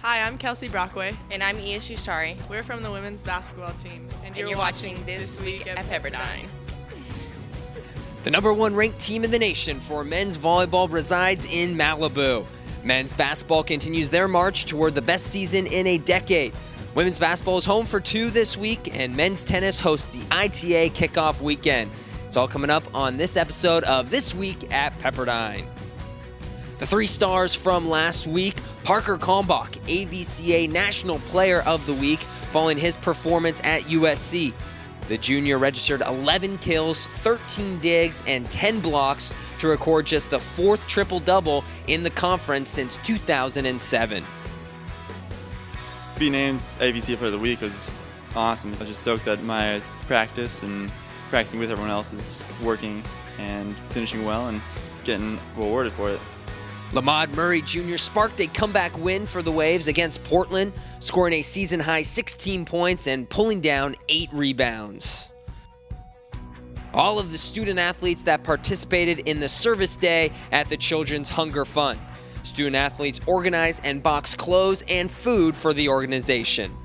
Hi, I'm Kelsey Brockway. And I'm Ia Shushtari. We're from the women's basketball team. And you're watching This Week at Pepperdine. The #1 ranked team in the nation for men's volleyball resides in Malibu. Men's basketball continues their march toward the best season in a decade. Women's basketball is home for 2 this week, and men's tennis hosts the ITA Kickoff weekend. It's all coming up on this episode of This Week at Pepperdine. The 3 stars from last week, Parker Kalmbach, AVCA National Player of the Week, following his performance at USC. The junior registered 11 kills, 13 digs, and 10 blocks to record just the 4th triple-double in the conference since 2007. Being named AVCA Player of the Week was awesome. I was just stoked that my practice and practicing with everyone else is working and finishing well and getting rewarded for it. Lamad Murray Jr. sparked a comeback win for the Waves against Portland, scoring a season-high 16 points and pulling down 8 rebounds. All of the student athletes that participated in the service day at the Children's Hunger Fund. Student athletes organized and boxed clothes and food for the organization.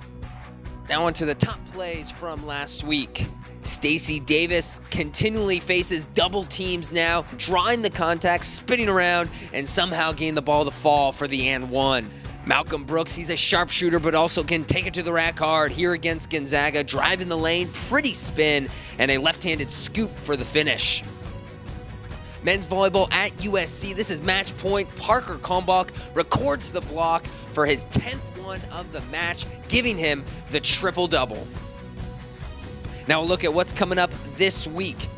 Now on to the top plays from last week. Stacey Davis continually faces double teams now, drawing the contact, spinning around, and somehow getting the ball to fall for the and one. Malcolm Brooks, he's a sharpshooter, but also can take it to the rack hard here against Gonzaga, driving the lane, pretty spin, and a left-handed scoop for the finish. Men's volleyball at USC, this is match point. Parker Kalmbach records the block for his 10th one of the match, giving him the triple-double. Now a look at what's coming up this week.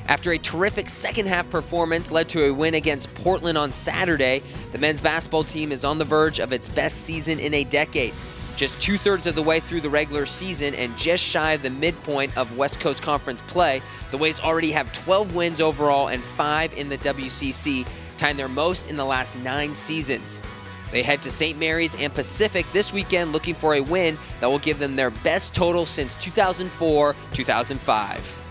After a terrific second-half performance led to a win against Portland on Saturday, the men's basketball team is on the verge of its best season in a decade. Just 2/3 of the way through the regular season and just shy of the midpoint of West Coast Conference play, the Waves already have 12 wins overall and 5 in the WCC, tying their most in the last 9 seasons. They head to St. Mary's and Pacific this weekend looking for a win that will give them their best total since 2004-2005.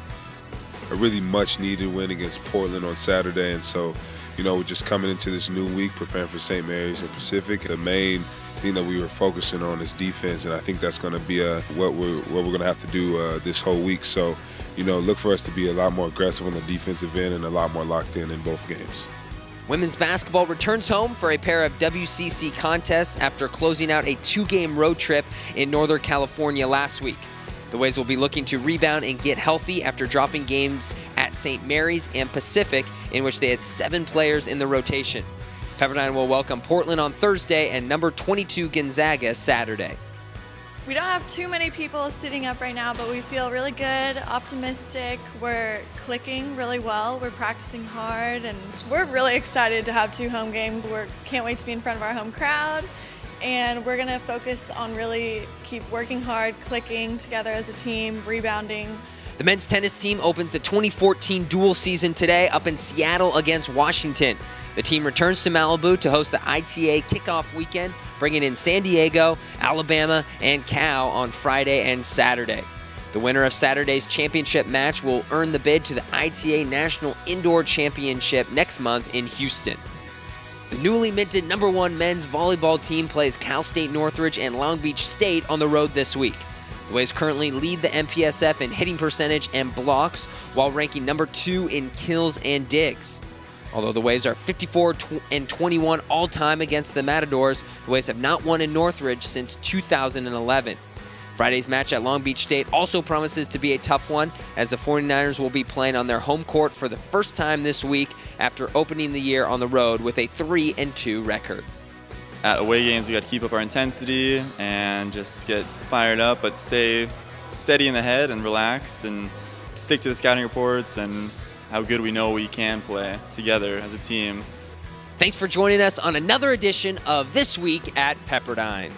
A really much needed win against Portland on Saturday, and so, we're just coming into this new week preparing for St. Mary's and Pacific. The main thing that we were focusing on is defense, and I think that's going to be what we're going to have to do this whole week. So, look for us to be a lot more aggressive on the defensive end and a lot more locked in both games. Women's basketball returns home for a pair of WCC contests after closing out a 2-game road trip in Northern California last week. The Waves will be looking to rebound and get healthy after dropping games at St. Mary's and Pacific, in which they had 7 players in the rotation. Pepperdine will welcome Portland on Thursday and number 22 Gonzaga Saturday. We don't have too many people sitting up right now, but we feel really good, optimistic. We're clicking really well. We're practicing hard, and we're really excited to have 2 home games. We can't wait to be in front of our home crowd, and we're going to focus on really keep working hard, clicking together as a team, rebounding. The men's tennis team opens the 2014 dual season today up in Seattle against Washington. The team returns to Malibu to host the ITA Kickoff weekend, bringing in San Diego, Alabama, and Cal on Friday and Saturday. The winner of Saturday's championship match will earn the bid to the ITA National Indoor Championship next month in Houston. The newly minted #1 men's volleyball team plays Cal State Northridge and Long Beach State on the road this week. The Waves currently lead the MPSF in hitting percentage and blocks, while ranking #2 in kills and digs. Although the Waves are 54-21 all-time against the Matadors, the Waves have not won in Northridge since 2011. Friday's match at Long Beach State also promises to be a tough one, as the 49ers will be playing on their home court for the first time this week after opening the year on the road with a 3-2 record. At away games, we got to keep up our intensity and just get fired up, but stay steady in the head and relaxed and stick to the scouting reports and how good we know we can play together as a team. Thanks for joining us on another edition of This Week at Pepperdine.